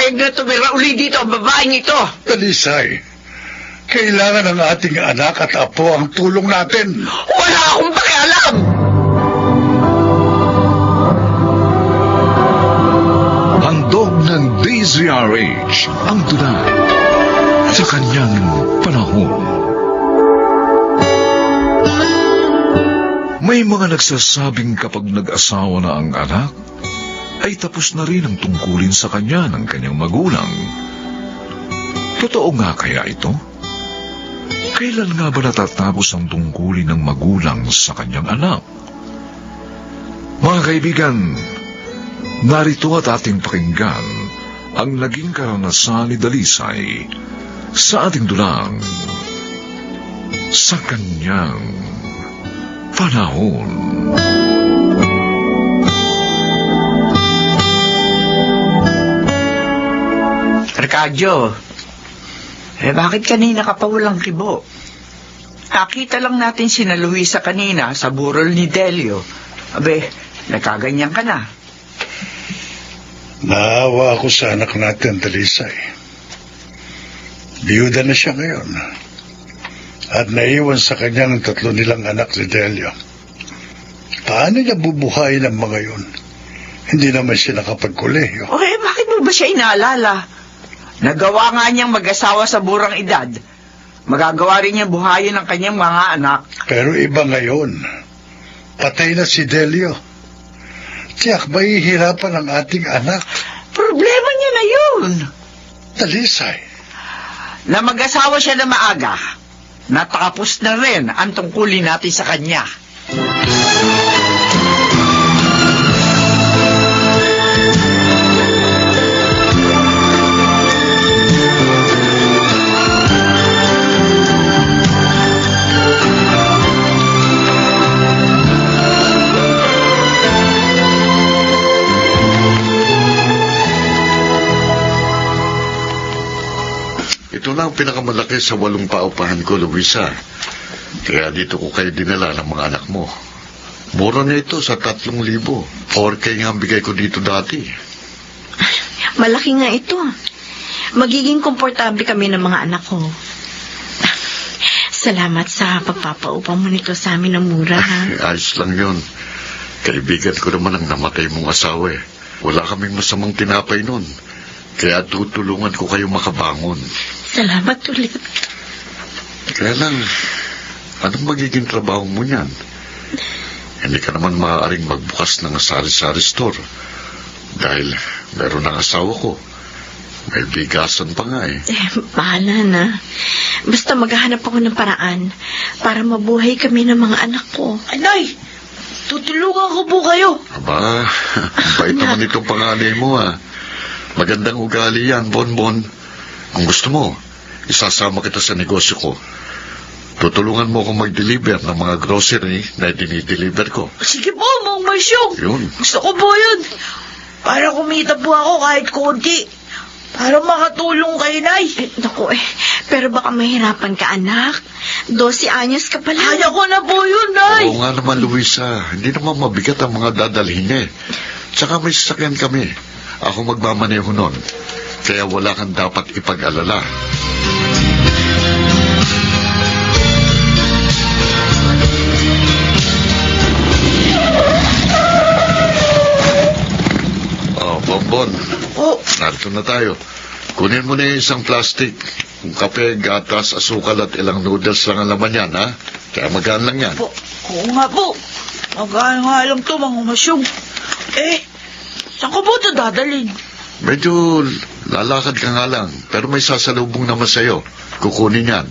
papayag na tumira uli dito ang babaeng ito. Talisay, kailangan ng ating anak at apo ang tulong natin. Wala akong pakialam! Handog ng DZRH ang tula sa kanyang panahon. May mga nagsasabing kapag nag-asawa na ang anak, ay tapos na rin ang tungkulin sa kanya ng kanyang magulang. Totoo nga kaya ito? Kailan nga ba natatapos ang tungkulin ng magulang sa kanyang anak? Mga kaibigan, narito at ating pakinggan ang naging karanasan ni Dalisay sa ating dulang sa kanyang panahon. Arcadio, bakit kanina ka pa walang kibo? Nakita lang natin sina Luisa kanina sa burol ni Delio. Abe, nagkaganyan ka na. Naawa ako sa anak natin, Talisay. Biyuda na siya ngayon. At naiwan sa kanya ng 3 nilang anak si Delio. Paano niya bubuhayin ang mga yun? Hindi naman siya nakapagkolehiyo. Bakit mo ba siya inaalala? Nagawa nga niyang mag-asawa sa burang edad. Magagawa rin niya buhayin ang kanyang mga anak. Pero iba ngayon. Patay na si Delio. Tiyak, mahihirapan ang ating anak. Problema niya na yun. Talisay. Na mag-asawa siya na maaga. Natapos na rin ang tungkulin natin sa kanya. Ito na ang pinakamalaki sa 8 paupahan ko, Luisa. Kaya dito ko kayo dinala ng mga anak mo. Mura na ito sa 3,000. 4K nga ang bigay ko dito dati. Malaki nga ito. Magiging komportable kami ng mga anak ko. Salamat sa pagpapaupa mo nito sa amin ng mura, ha? Ayos lang yun. Kaibigan ko naman ang namatay mong asawa eh. Wala kaming masamang tinapay nun. Kaya tutulungan ko kayo makabangon. Salamat ulit. Kaya lang, anong magiging trabaho mo niyan? Hindi ka naman maaaring magbukas ng sari-sari store. Dahil meron ang asawa ko. May bigasan pa nga eh. Bahala na. Basta maghahanap ako ng paraan para mabuhay kami ng mga anak ko. Anay, tutulungan ko po kayo. Aba, ang bait naman itong panganay mo ah. Magandang ugali yan, Bonbon. Kung gusto mo, isasama kita sa negosyo ko. Tutulungan mo akong mag-deliver ng mga grocery na dinideliver ko. Sige po, Mang Marsyong. Yun. Gusto ko po yun. Para kumita po ako kahit konti. Para makatulong kay Nay. Naku pero baka mahirapan ka, anak. 12 anyos ka pala. Kaya ko na po yun, Nay. Oo nga naman, Luisa. Hindi naman mabigat ang mga dadalhin eh. Tsaka may sasakyan kami. Ako magmamaneho nun. Kaya wala kang dapat ipag-alala. Oh, Bonbon. Oh, Narito na tayo. Kunin mo na yung isang plastic. Kung kape, gatas, asukal at ilang noodles lang ang laman yan, ha? Kaya magaan lang yan. po. Oo nga po. Magaan nga lang to, Mang Marsyong. Saan ko po ito dadalhin? Medyo lalakad ka nga lang, pero may sasalubong naman sa'yo. Kukunin yan.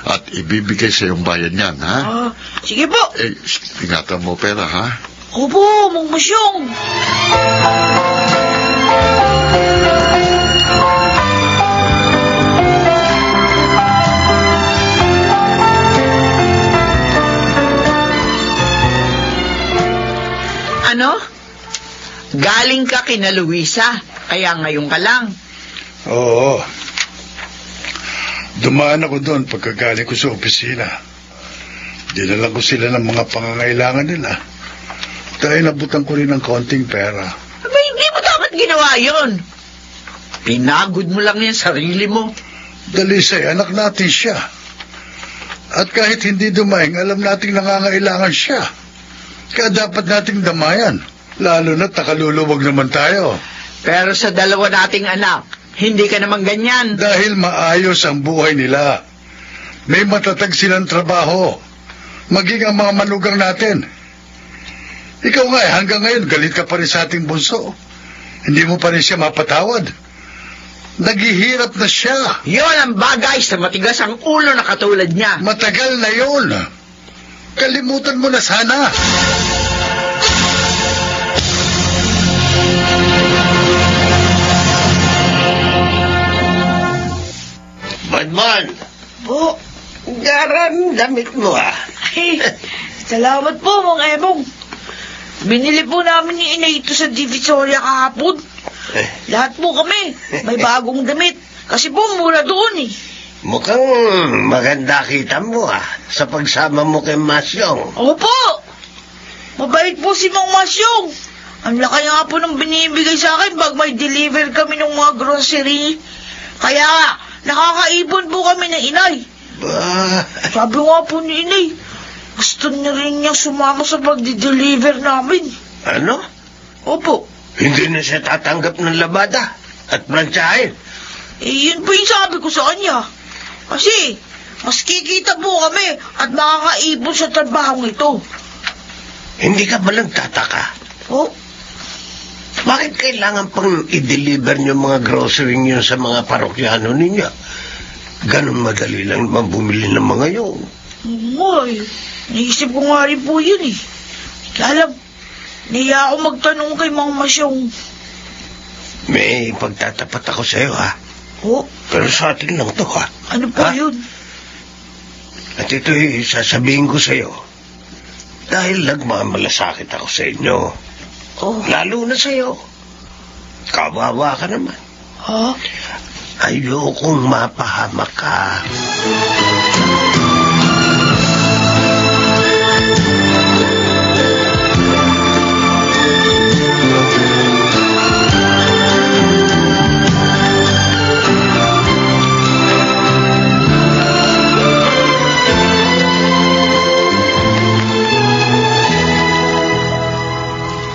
At ibibigay sa iyong bayan yan, ha? Sige po. Ingatan mo pera, ha? Opo, Mang Marsyong. Ano? Galing ka kina Luisa, kaya ngayon ka lang. Oo. Dumaan ako doon pagkagaling ko sa opisina. Dinala ko sila ng mga pangangailangan nila. Dahil nabutan ko rin ng konting pera. Aba, hindi mo dapat ginawa yun. Pinagod mo lang yan sarili mo. Dalisay, anak natin siya. At kahit hindi dumaing, alam nating nangangailangan siya. Kaya dapat nating damayan. Lalo na't nakaluluwag naman tayo. Pero sa dalawa nating anak, hindi ka naman ganyan. Dahil maayos ang buhay nila. May matatag silang trabaho. Maging ang mga manugang natin. Ikaw nga hanggang ngayon galit ka pa rin sa ating bunso. Hindi mo pa rin siya mapatawad. Naghihirap na siya. Yon ang bagay sa matigas ang ulo na katulad niya. Matagal na yun. Kalimutan mo na sana. Badman! Po, Garan damit mo ay, salamat po, Mang Ebong. Binili po namin ni Inay ito sa Divisoria kahapon. Lahat po kami, may bagong damit. Kasi po, mura doon eh. Mukhang maganda kita mo sa pagsama mo kay Masyong. Opo! Mabait po si Mang Masyong. Ang laki nga po ng binibigay sa akin pag may deliver kami ng mga grocery. Kaya, nakakaipon po kami ng Inay. Ba, Sabi nga po ni Inay, gusto niya rin niyang sumama sa pagdi-deliver namin. ano? Opo. Hindi na siya tatanggap ng labada at plantsahin. Yun po yung sabi ko sa kanya. Kasi, mas kikita po kami at makakaipon sa trabahong ito. Hindi ka ba nagtataka? Oh, Bakit kailangan pang i-deliver niyo mga grocery niyo sa mga parokyano ninyo? Ganon madali lang naman bumili ng mga yun. Ay, naisip ko nga rin po yun eh. Kaya lang, nahiya ako magtanong kay Mang Masyong. May pagtatapat ako sa'yo Oh, Pero sa atin lang to ano po Ha? yun? At ito'y sasabihin ko sa'yo. Dahil nagmamalasakit ako sa inyo. Oh, Lalo na sa'yo. Kawawa ka naman. ha? Ayokong mapahamak ka.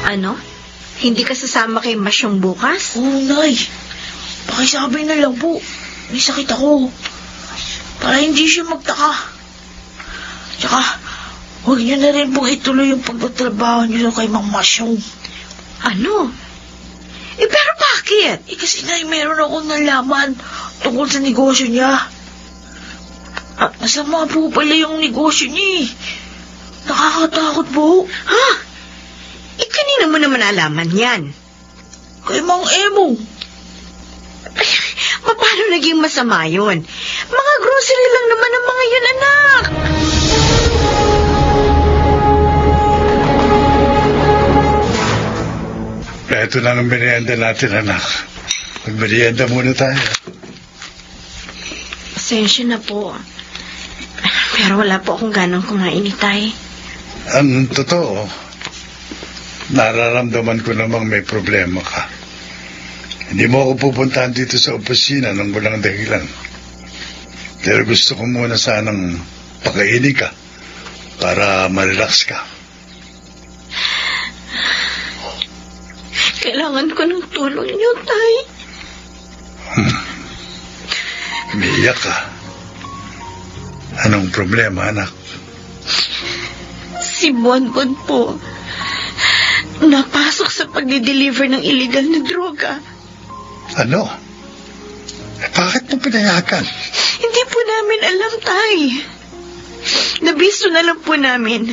Ano? Hindi ka sasama kay Masyong bukas? Oh, Nay. Pakisabi na lang po. May sakit ako. Para hindi siya magtaka. Tsaka, huwag niyo na rin pong ituloy yung pagtatrabaho niyo kay Mang Masyong. Ano? Pero bakit? Kasi Nay, meron akong nalaman tungkol sa negosyo niya. Masama po pala yung negosyo niya eh. Nakakatakot po. Ha? Kanina mo naman alaman yan. Kay Mang Emong. Paano naging masama yun? Mga grocery lang naman ang mga yun, anak. Ito na ang merienda natin, anak. Magmerienda muna tayo. Pasensya na po. Pero wala po akong ganang kumain ni Tay. Ang totoo, nararamdaman ko namang may problema ka. Hindi mo ako pupuntahan dito sa opisina nang walang dahilan. Pero gusto ko muna sanang pakainin ka para ma-relax ka. Kailangan ko ng tulong niyo, Tay. Umiiyak ka. Anong problema, anak? Si Bonbon po. Napasok sa pagdi-deliver ng illegal na droga. Ano? Bakit mo pinayagan? Hindi po namin alam, Tay. Nabisto na lang po namin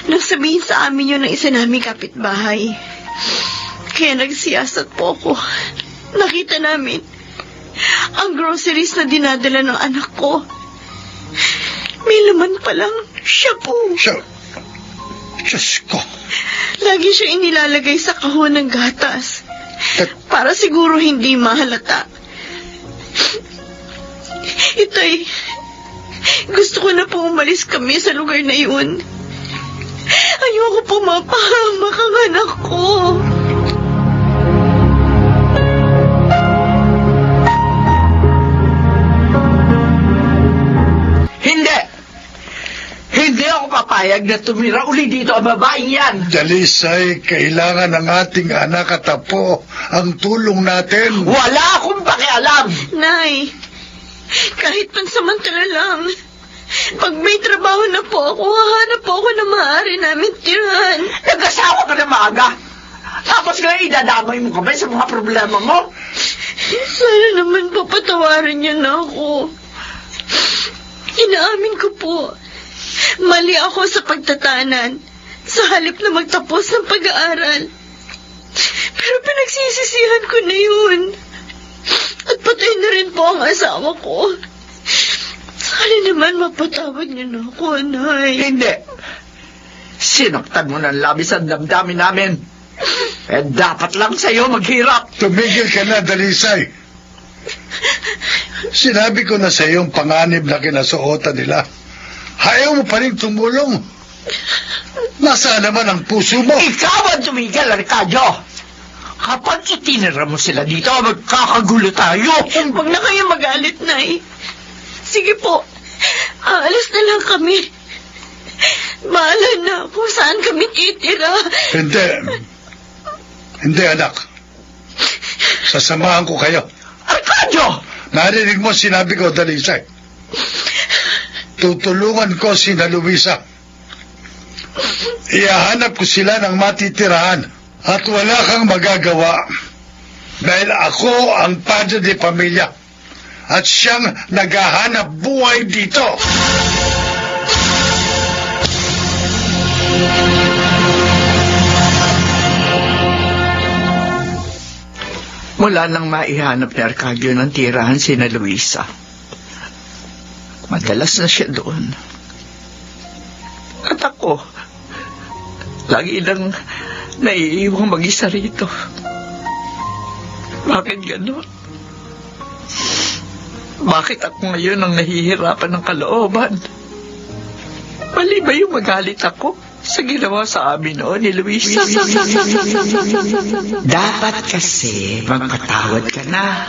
nang sabihin sa amin yun ng isa naming kapitbahay. Kaya nagsiyasat po ako. Nakita namin ang groceries na dinadala ng anak ko. May laman palang shampoo. Diyos ko. Lagi siya inilalagay sa kahon ng gatas. Para siguro hindi mahalata. Itay, gusto ko na po umalis kami sa lugar na yun. Ayoko po mapahamak ang anak ko. papayag na tumira uli dito ang babaeng yan. Dalisay, kailangan ng ating anak at apo ang tulong natin. Wala akong pakialam. Nay, kahit pansamantala lang, pag may trabaho na po ako, hahanap po ako na maaari namin tirahan. Nag-asawa ka na maaga. Tapos ngayon idadamay mo kami sa mga problema mo. Sana naman papatawarin niyo na ako. Inaamin ko po, mali ako sa pagtatanan sa halip na magtapos ng pag-aaral. Pero pinagsisisihan ko na yun. At patay na rin po ang asawa ko. Sana naman mapatawad niyo na ako, Nay. Hindi. Sinaktan mo ng labis ang damdamin namin. Dapat lang sa'yo maghirap. Tumigil ka na, Dalisay. Sinabi ko na sa iyo ang panganib na kinasuotan nila. Ayaw mo pa rin tumulong. Nasaan naman ang puso mo? Ikaw ang tumigil, Ricardo. Kapag itinira mo sila dito, magkakagulo tayo. Huwag na kayo magalit, Nay. Sige po, aalis na lang kami. Bahala na kung saan kami titira. Hindi. Hindi, anak. Sasamahan ko kayo. Ricardo! Narinig mo sinabi ko, Dalisay. Tutulungan ko si Luisa. Ihahanap ko sila ng matitirahan. At wala kang magagawa. Dahil ako ang padre de pamilya. At siyang naghahanap buhay dito. Mula nang maihanap ni Arcadio ng tirahan si Luisa. Madalas na siya doon. At ako, lagi lang naiiwang mag-isa rito. Bakit gano'n? Bakit ako ngayon ang nahihirapan ng kalooban? Mali ba yung magalit ako sa ginawa sa amin noon ni Luisa? Dapat kasi magpatawad ka na.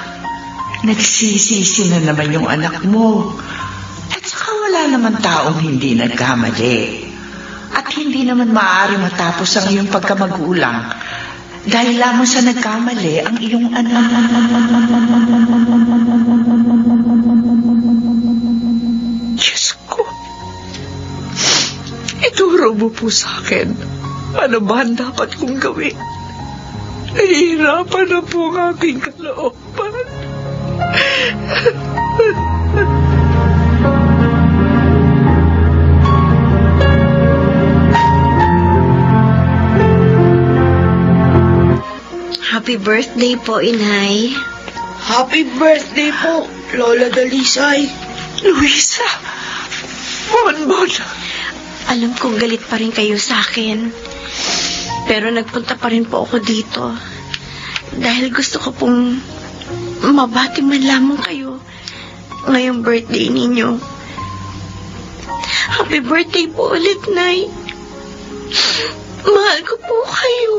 Nagsisisi na naman yung anak mo. At saka wala naman taong hindi nagkamali. At hindi naman maaari matapos ang iyong pagkamagulang dahil lamang sa nagkamali ang iyong anak. Diyos ko. Ituro mo po sa akin. Ano ba ang dapat kong gawin? Nahihirapan na po ang aking kalooban. Happy birthday po, Inay. Happy birthday po, Lola Dalisay. Luisa! Bonbon! Alam kong galit pa rin kayo sa akin. Pero nagpunta pa rin po ako dito. Dahil gusto ko pong mabati man lamang kayo ngayong birthday ninyo. Happy birthday po ulit, Nay. Mahal ko po kayo.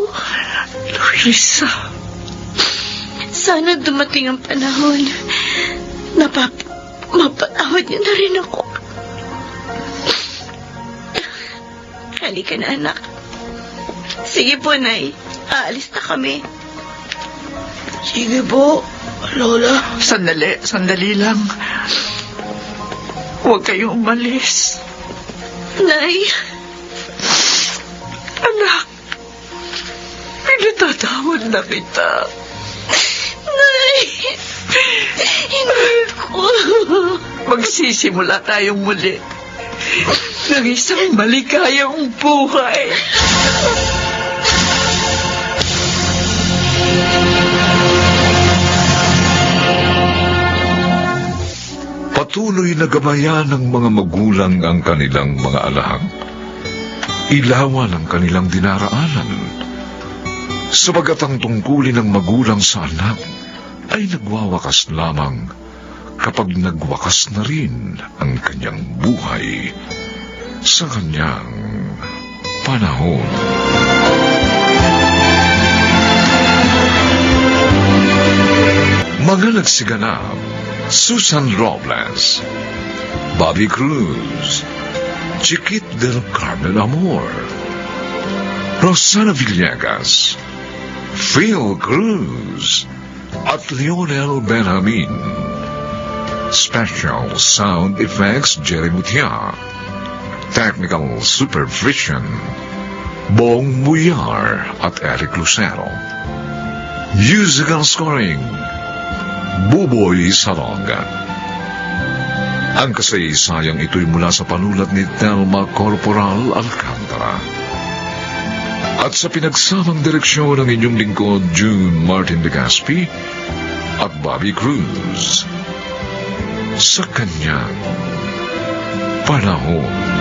Luisa! Sana dumating ang panahon na mapatawad niyo na rin ako. Halika na, anak. Sige po, Nay. Aalis na kami. Sige po, Lola. Sandali lang. Huwag kayong umalis. Nay. Anak, pinatatawad na kita. Nay. Hindi ko. Magsisimula tayong muli ng isang maligayang buhay. Patuloy na gabayan ng mga magulang ang kanilang mga alahang. Ilawan ang kanilang dinaraanan. Sabagat ang tungkulin ng magulang sa anak ay nagwawakas lamang kapag nagwakas na rin ang kanyang buhay sa kanyang panahon. Mga nagsiganap: Susan Robles, Bobby Cruz, Chiquit del Carmen Amor, Rosana Villegas, Phil Cruz, at Lionel Benjamin. Special Sound Effects Jerry Mutia. Technical Supervision Bong Muyar at Eric Lucero. Musical Scoring Buboy Salonga. Ang kasaysayang ito'y mula sa panulat ni Telma Corporal Alcantara. At sa pinagsamang direksyon ng inyong lingkod June Martin de Gaspi at Bobby Cruz. Sa kanyang panahon.